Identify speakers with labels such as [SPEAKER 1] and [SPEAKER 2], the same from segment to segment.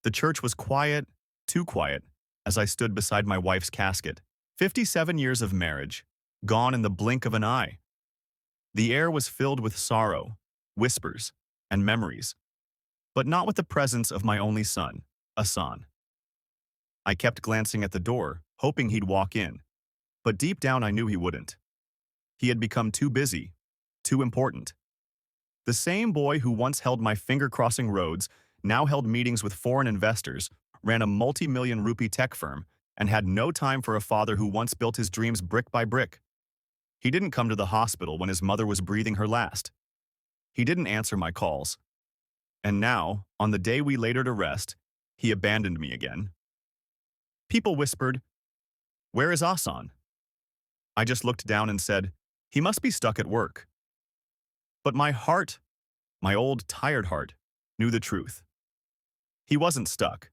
[SPEAKER 1] The church was quiet, too quiet, as I stood beside my wife's casket. 57 years of marriage, gone in the blink of an eye. The air was filled with sorrow, whispers, and memories, but not with the presence of my only son, Asan. I kept glancing at the door, hoping he'd walk in, but deep down I knew he wouldn't. He had become too busy, too important. The same boy who once held my finger-crossing roads now held meetings with foreign investors, ran a multi-million rupee tech firm, and had no time for a father who once built his dreams brick by brick. He didn't come to the hospital when his mother was breathing her last. He didn't answer my calls. And now, on the day we laid her to rest, he abandoned me again. People whispered, "Where is Asan?" I just looked down and said, "He must be stuck at work." But my heart, my old tired heart, knew the truth. He wasn't stuck.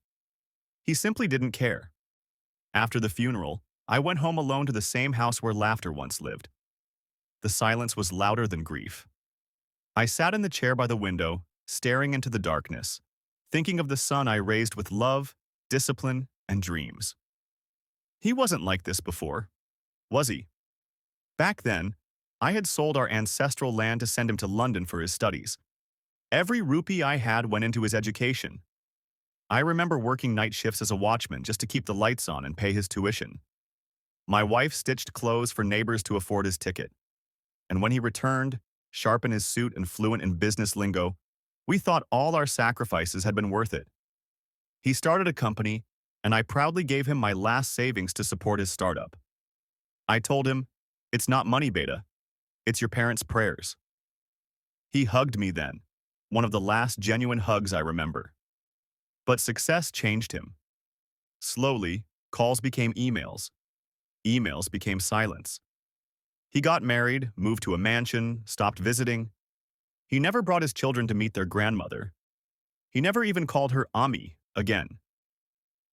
[SPEAKER 1] He simply didn't care. After the funeral, I went home alone to the same house where laughter once lived. The silence was louder than grief. I sat in the chair by the window, staring into the darkness, thinking of the son I raised with love, discipline, and dreams. He wasn't like this before, was he? Back then, I had sold our ancestral land to send him to London for his studies. Every rupee I had went into his education. I remember working night shifts as a watchman just to keep the lights on and pay his tuition. My wife stitched clothes for neighbors to afford his ticket. And when he returned, sharp in his suit and fluent in business lingo, we thought all our sacrifices had been worth it. He started a company, and I proudly gave him my last savings to support his startup. I told him, "It's not money, Beta. It's your parents' prayers." He hugged me then, one of the last genuine hugs I remember. But success changed him. Slowly, calls became emails. Emails became silence. He got married, moved to a mansion, stopped visiting. He never brought his children to meet their grandmother. He never even called her Ami again.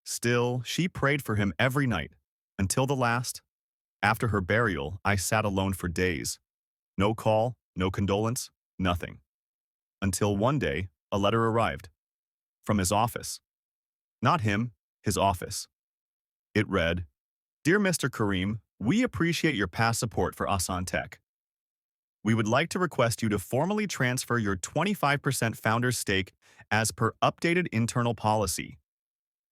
[SPEAKER 1] Still, she prayed for him every night, until the last. After her burial, I sat alone for days. No call, no condolence, nothing. Until one day, a letter arrived. From his office. Not him, his office. It read, "Dear Mr. Karim, we appreciate your past support for Asan Tech. We would like to request you to formally transfer your 25% founder's stake as per updated internal policy.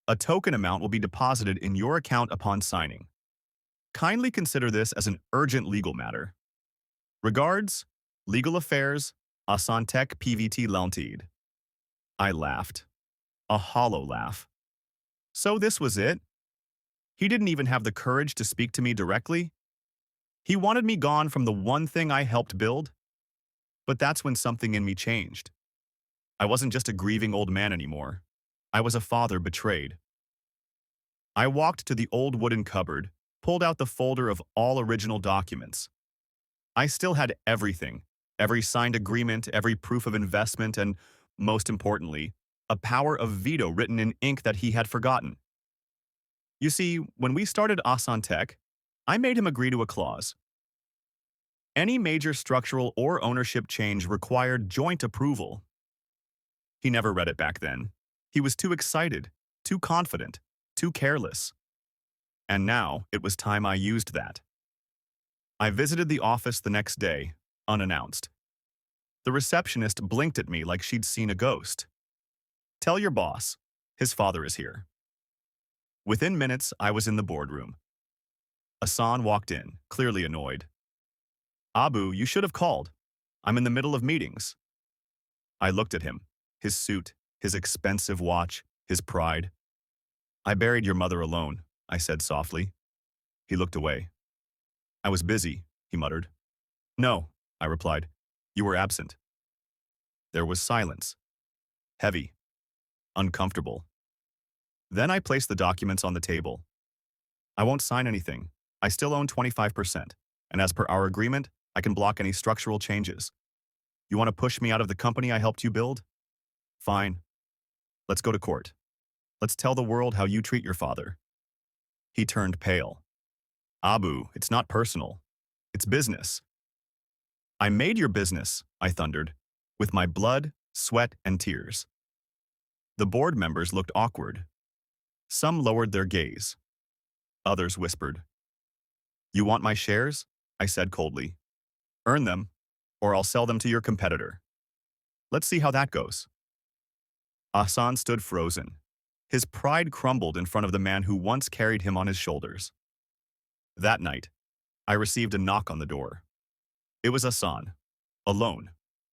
[SPEAKER 1] A token amount will be deposited in your account upon signing. Kindly consider this as an urgent legal matter. Regards, Legal Affairs, Asan Tech PVT Limited." I laughed. A hollow laugh. So this was it? He didn't even have the courage to speak to me directly? He wanted me gone from the one thing I helped build? But that's when something in me changed. I wasn't just a grieving old man anymore. I was a father betrayed. I walked to the old wooden cupboard, pulled out the folder of all original documents. I still had everything, every signed agreement, every proof of investment, and, most importantly, a power of veto written in ink that he had forgotten. You see, when we started Asan Tech, I made him agree to a clause. Any major structural or ownership change required joint approval. He never read it back then. He was too excited, too confident, too careless. And now it was time I used that. I visited the office the next day, unannounced. The receptionist blinked at me like she'd seen a ghost. "Tell your boss, his father is here." Within minutes, I was in the boardroom. Asan walked in, clearly annoyed. "Abu, you should have called. I'm in the middle of meetings." I looked at him, his suit, his expensive watch, his pride. "I buried your mother alone," I said softly. He looked away. "I was busy," he muttered. "No," I replied. "You were absent." There was silence. Heavy. Uncomfortable. Then I placed the documents on the table. "I won't sign anything. I still own 25%, and as per our agreement, I can block any structural changes. You want to push me out of the company I helped you build? Fine. Let's go to court. Let's tell the world how you treat your father." He turned pale. "Abu, it's not personal. It's business." "I made your business," I thundered, "with my blood, sweat, and tears. The board members looked awkward. Some lowered their gaze. Others whispered. You want my shares? I said coldly. Earn them, or I'll sell them to your competitor. Let's see how that goes. Hassan stood frozen. His pride crumbled in front of the man who once carried him on his shoulders. That night, I received a knock on the door. It was Hassan, alone.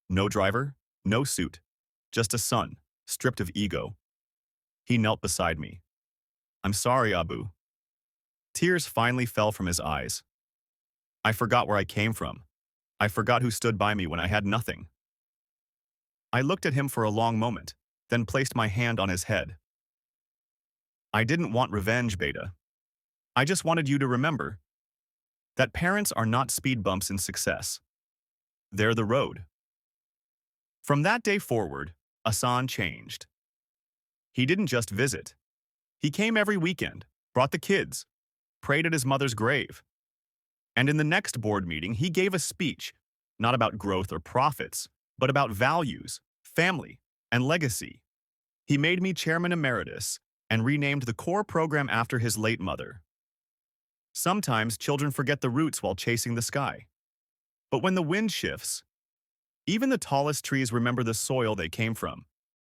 [SPEAKER 1] No driver, no suit, just a son, stripped of ego. He knelt beside me. I'm sorry, Abu. Tears finally fell from his eyes. I forgot where I came from. I forgot who stood by me when I had nothing. I looked at him for a long moment, then placed my hand on his head. I didn't want revenge, Beta. I just wanted you to remember that parents are not speed bumps in success. They're the road. From that day forward, Hassan changed. He didn't just visit. He came every weekend, brought the kids, prayed at his mother's grave. And in the next board meeting, he gave a speech, not about growth or profits, but about values, family, and legacy. He made me chairman emeritus and renamed the core program after his late mother. Sometimes children forget the roots while chasing the sky. But when the wind shifts, even the tallest trees remember the soil they came from.